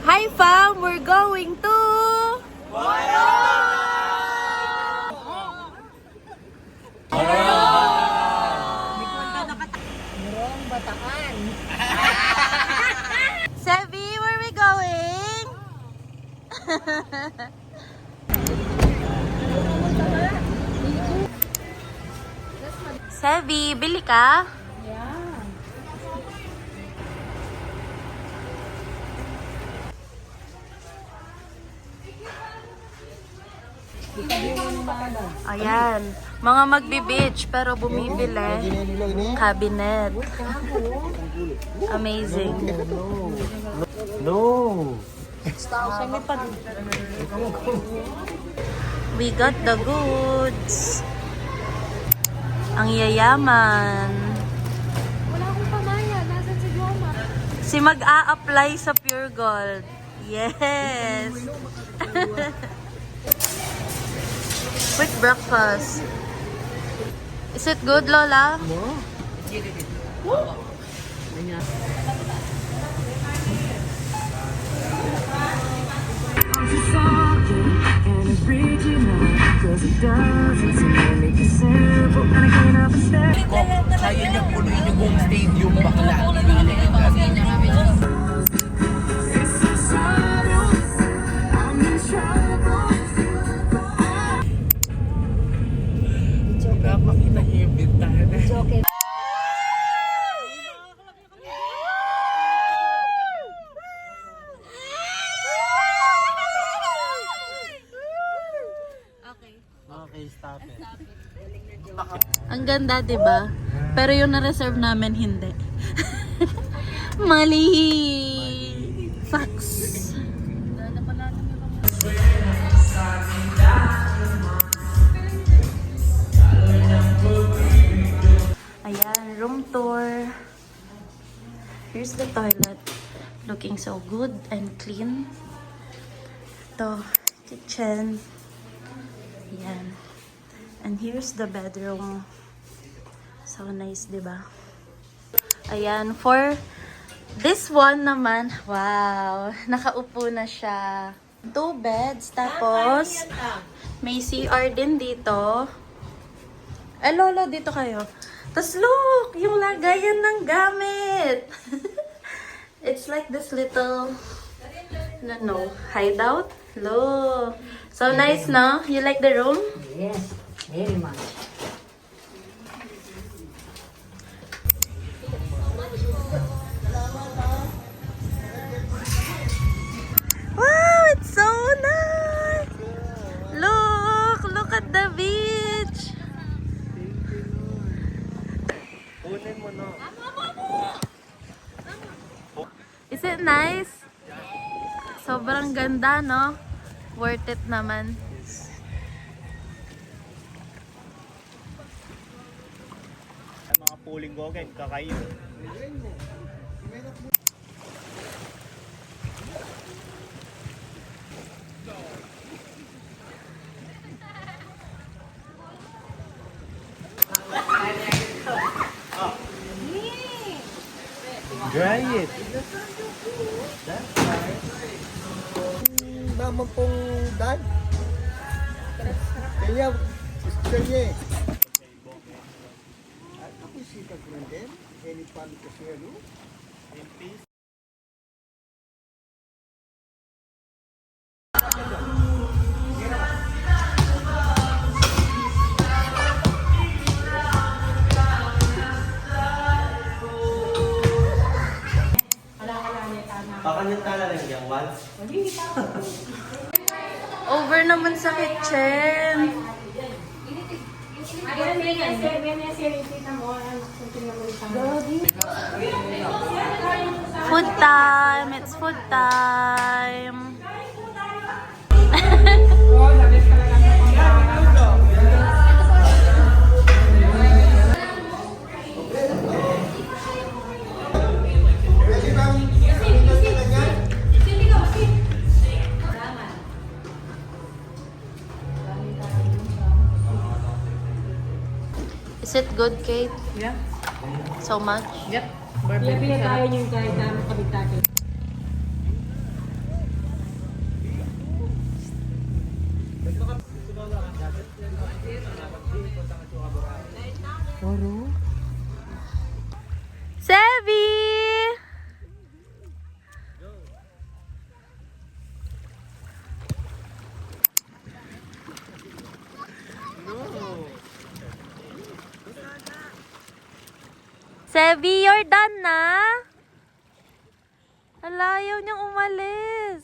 Hi fam, we're going to Murong Bataan. Sebi, where we going? Sebi, bili ka? Yeah. Ayan, mga magbi-beach pero bumibili. Cabinet. Amazing. No. We got the goods. Ang yayaman. Wala akong pamaya. Nasaan si Joma? Si mag-a-apply sa Pure Gold. Yes. Quick breakfast. Is it good, Lola? Kaya niya punuin yung buong stadium bakla. Napakita niyo yung bintana. Okay. Okay, stop it. Ang ganda, 'di ba? Pero yung na-reserve namin hindi. Mali. Facts. Ayan, room tour. Here's the toilet. Looking so good and clean. Ito, kitchen. Ayan. And here's the bedroom. So nice, diba? Ayan, for this one naman, wow, nakaupo na siya. 2 beds, tapos may CR din dito. Lolo, dito kayo. Tapos look, yung lagayan ng gamit. It's like this little, hideout. Look. So nice, no? You like the room? Yes, very much. Wow, it's so nice. Look at the beach. Kunin mo no. Is it nice? Sobrang ganda, no? Worth it naman. Mga pooling gogen, kakayo. Dry it. That's nice. Naman pong dad. Kaya, sister niya eh. At ako sikag rin din. Any palo kasi ano? In peace. Pakanyantala rin yung once. Over naman sa kitchen. Food time. It's food time. Is it good, Kate? Yeah. So much? Yep. Barbecue tayo yung kahit namin kabit natin. Sevi, you're done na? Hala, ayaw niyang umalis.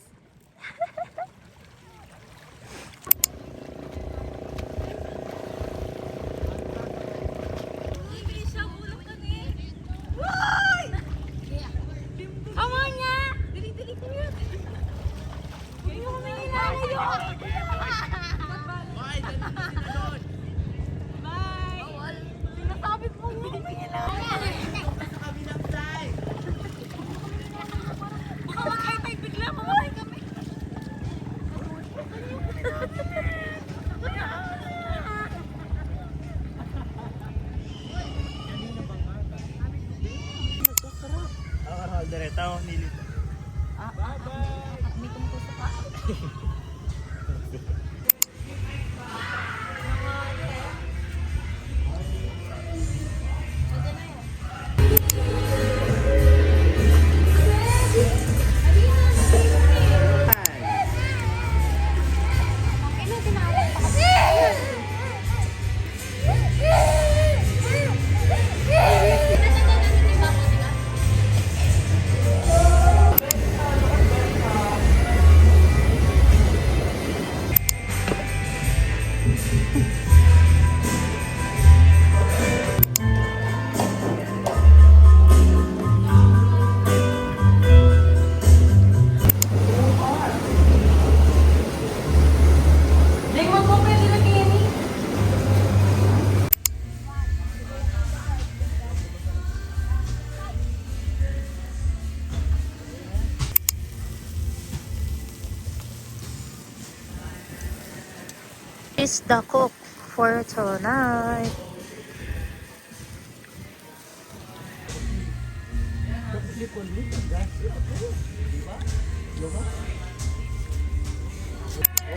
Is the cook for tonight.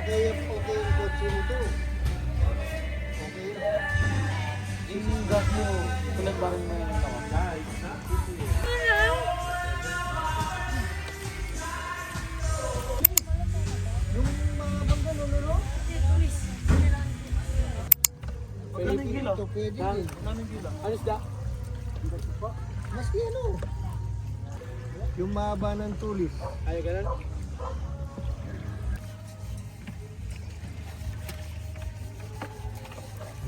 Okay yung kotse nito. Okay yun. Yung gas mo, pinagbaran mo yung yung mga bangga, no? Pwede ito, pwede din. Alis da? Maski ano? Yung mahaba ng tulis. Ay, ganun?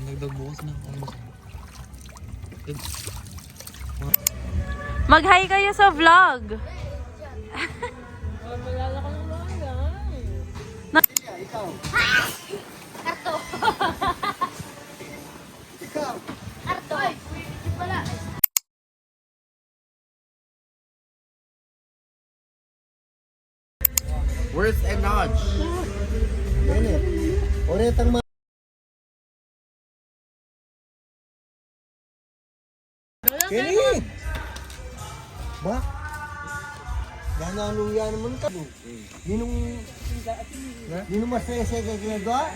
Nagdagbukas na. Mag-hi kayo sa vlog. Ikaw. Ikaw. Worth and notch. Yan eh. Oretang Kenny! Ba? Ganang yan naman ka. Ninong masaya-saya kay Gregor?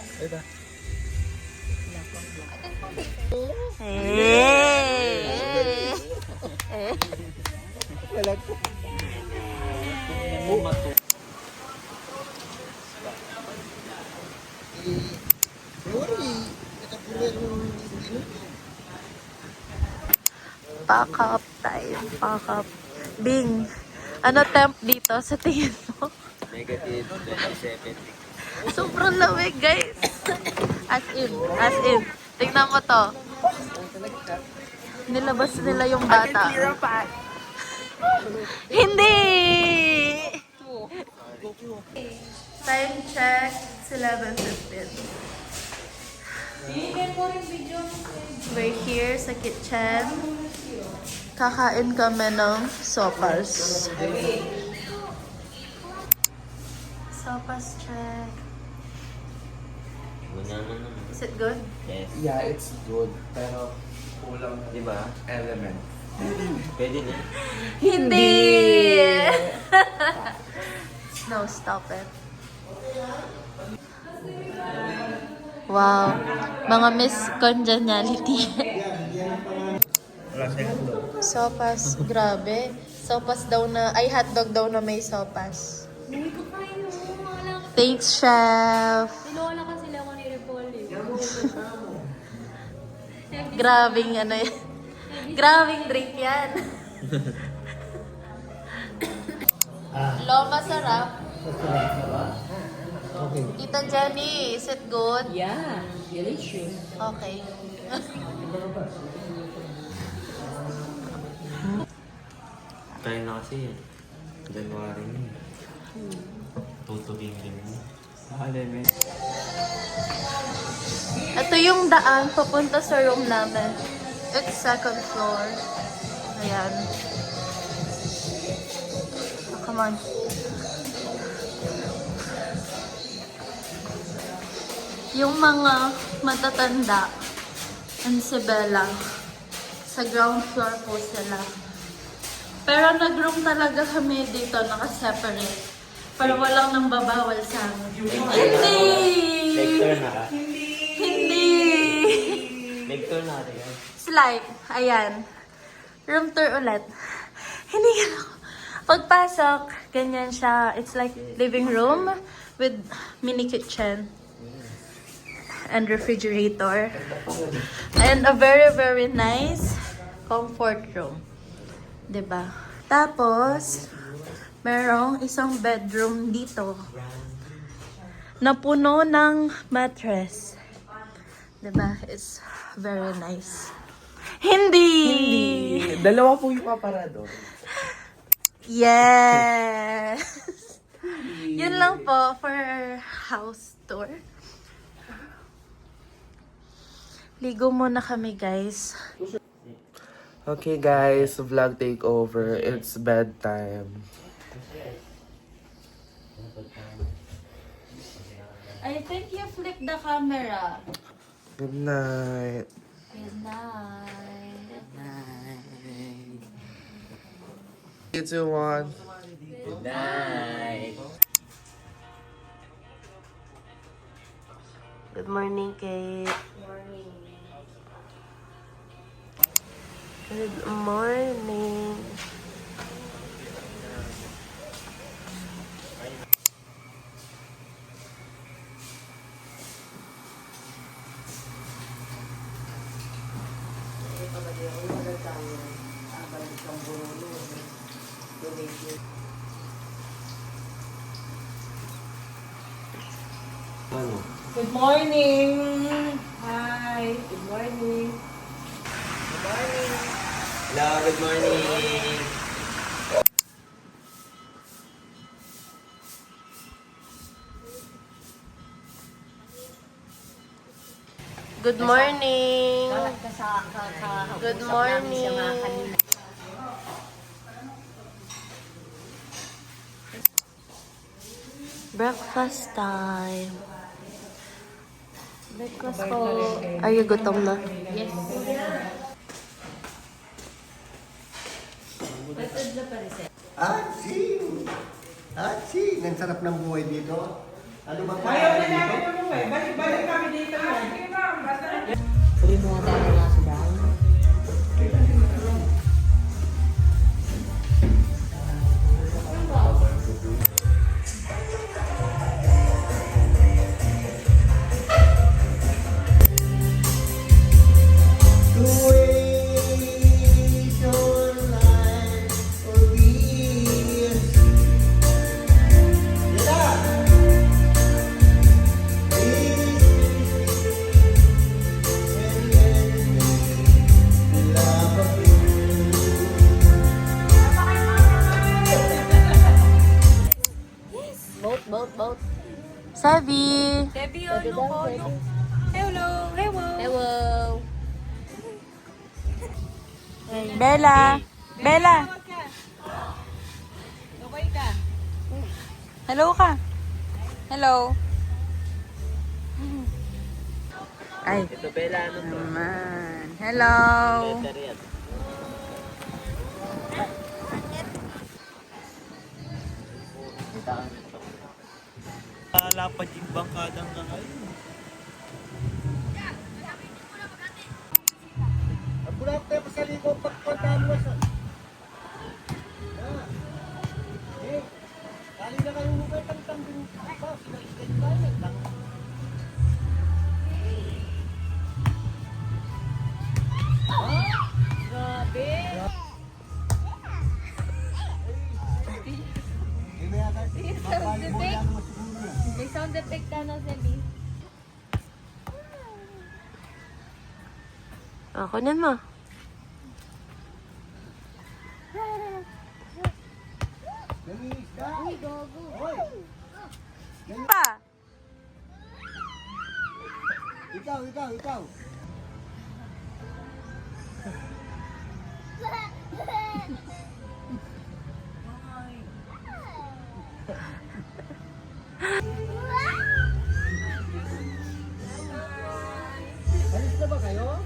Wala ko. Pack up time. Pack up. Bing, ano temp dito sa tingin mo? Negative 27. Sobrang lamig, guys. As in. As in. Tingnan mo to. Nilabas nila yung bata. Hindi! Time check, 11:15. We're here sa kitchen. Kakain kami ng sopas. Sopas check. Is it good? Yeah, it's good. Pero kulang, di ba? Element. Pwede na. Hindi! No, stop it. Wow. Mga Miss Congeniality. Sopas, grabe. Sopas daw na, ay hotdog daw na may sopas. Hindi ko kain mo. Wala ka. Thanks, chef. Nilola ka sila ko ni Repol eh. Grabing ano yan. Grabing drink yan. Lo, masarap. Okay. Tita Jenny, is it good? Yeah, delicious. Okay. Tayo na kasi yan. January na. Tutugin din mo. Element. Ito yung daan papunta sa room namin. It's second floor. Ayan. Oh, come on. Yung mga matatanda and si Bella, sa ground floor po sila. Pero nag-room talaga kami dito, naka-separate. Para walang nang babawal sa amin. Hindi! Lecture na ka? Hindi! Lecture na ka. Slide. Ayan. Room tour ulit. Hindi ka ako. Pagpasok, ganyan siya. It's like living room with mini kitchen and refrigerator. And a very, very nice comfort room. 'Di ba? Tapos, merong isang bedroom dito na puno ng mattress. 'Di ba? It's very nice. Hindi! Dalawa po yung paparador. Yes! Yun lang po for house tour. Ligo muna kami, guys. Okay guys, vlog takeover. It's bedtime. I think you flipped the camera. Good night. Good night. 3, 2, 1. Good night. Good morning, Kate. Good morning. Good morning! Hi! Good morning! Hello, good morning. Good morning. Good morning. Breakfast time. Breakfast po. Are you gutom na? Yes. Aching! Aching! Ang sarap ng buhay dito. Ano bang kaya dito? Uli mo nga tayo nga sa bahay. Boat. Sabi. Debbie, ano ko? Hello! Hello! Hello. Bella. Bella. Okay ka? Hello ka. Hello. Ay. Ito Bella, ano to? Naman. Hello. Lapad yung bangkadang kakain. Ang bulak tayo sa ligo pagpunta mo sa... Kali na kayo mukha tang-tang din. Sinag-skate tayo. Grabe. sound effect. May sound effect na no, Sally. Kunin mo. Uy, gogo. Pa! Ikaw. Alis na ba kayo?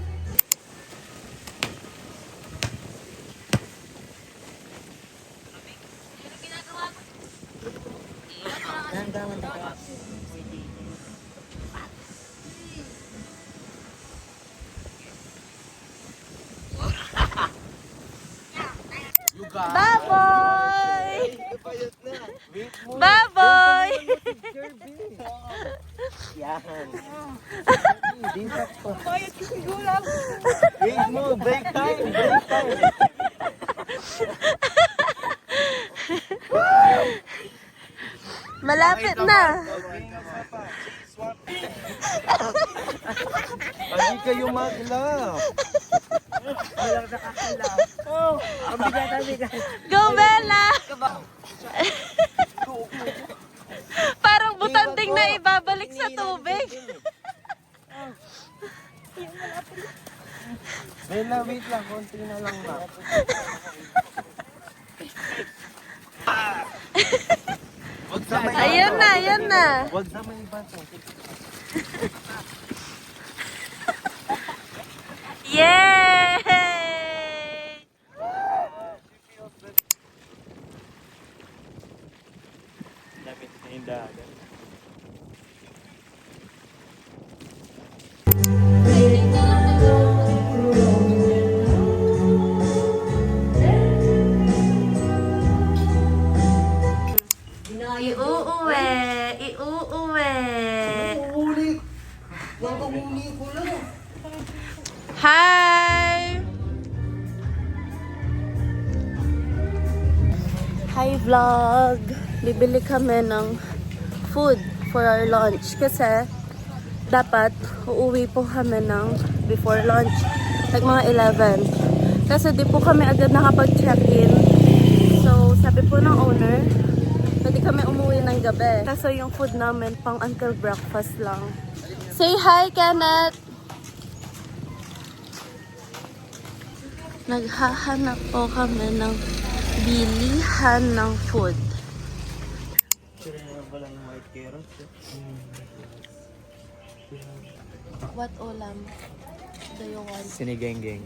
Baboy! Napayot na. Wait mo. Baboy! Yan. Hindi sakto. Wait mo. Break time. Malapit na. Hindi kayo mag-love. Walang nakakilap. Oh, ang bigat. Go, Bella! Parang butanding na ibabalik sa tubig. Bella, wait lang. Konti na lang na. Ayan na. Huwag na may bato. Yay! Lapit na yung dagat. Iuuwi. Ulit! Huwag kang uli ko lang. Hi! Hi vlog! Bibili kami ng food for our lunch kasi dapat uuwi po kami ng before lunch, like mga 11. Kasi di po kami agad nakapag-check-in. So, sabi po ng owner, pwede kami umuwi ng gabi. Kaso yung food namin pang until breakfast lang. Say hi, Kenneth! Naghahanap po kami ng bilihan ng food. Sira na pala ng white carrot. What ulam do you want? Sinigenggeng.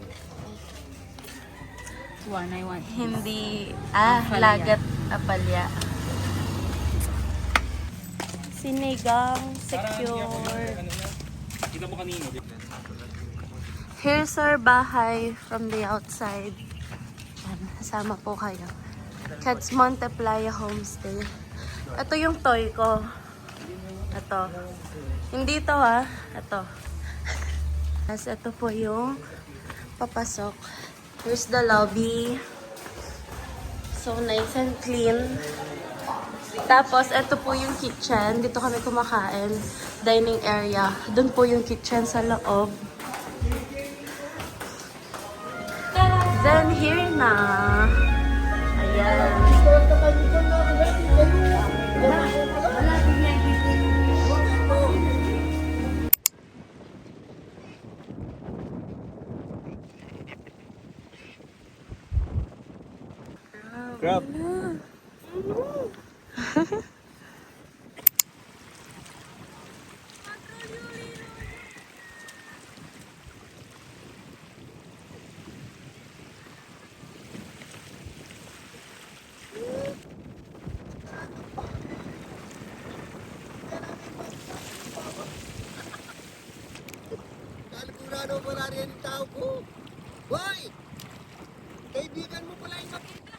One, I want. Hindi, lagat apalya. Sinigang, secure. Here's our bahay from the outside. Yan, kasama po kayo. Cats Monte Playa Homestay. Ito yung toy ko. Ito. Hindi ito Ito. Tapos ito po yung papasok. Here's the lobby. So nice and clean. Tapos ito po yung kitchen. Dito kami kumakain. Dining area. Doon po yung kitchen sa loob. Then here na. Ayan. Grab. Sigurado wala rin yung tao ko. Hoy! Kaibigan mo pala yung makita.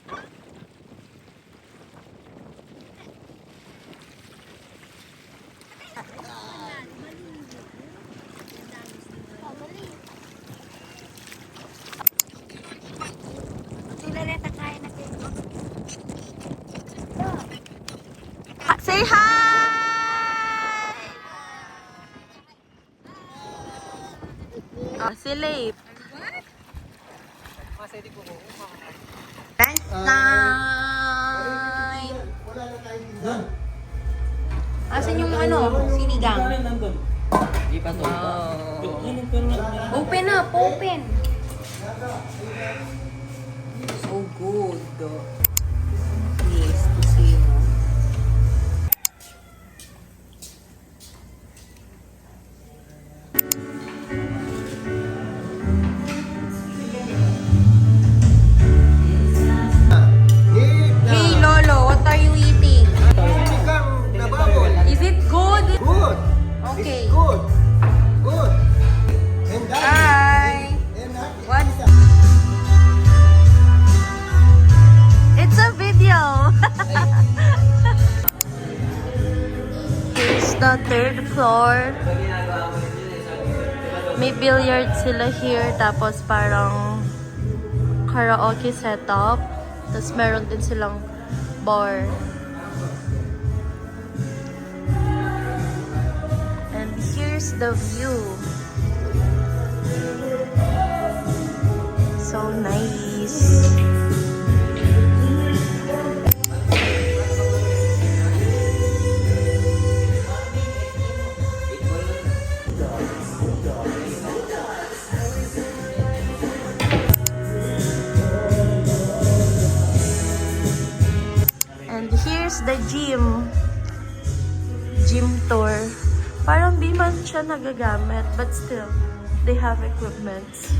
Say hi! Oh, si Late. Nice night! Wala na tayong tingnan. Asan yung ano, sinigang? Di pa to. Open up, open! So good. Yes, to see mo. Hey Lolo, what are you eating? Sinigang na baboy. Is it good? Good. Okay. It's good. Good. And that. Hi! And that. What? It's a video! Here's the third floor. May billiard sila here, tapos parang karaoke setup. Tapos meron din silang bar. And here's the view. So nice. And here's the gym. Gym tour. Parang di man siya nagagamit, but still, they have equipments.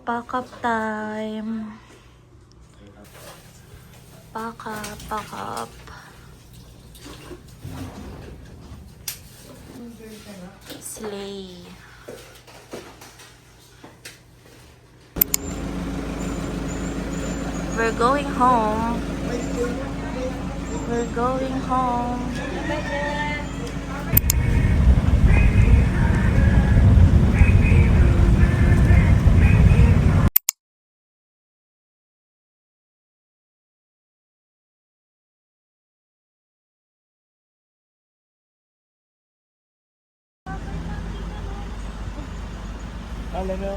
Pack up time. Pack up, pack up. Slay. We're going home. We're going home. Alam mo.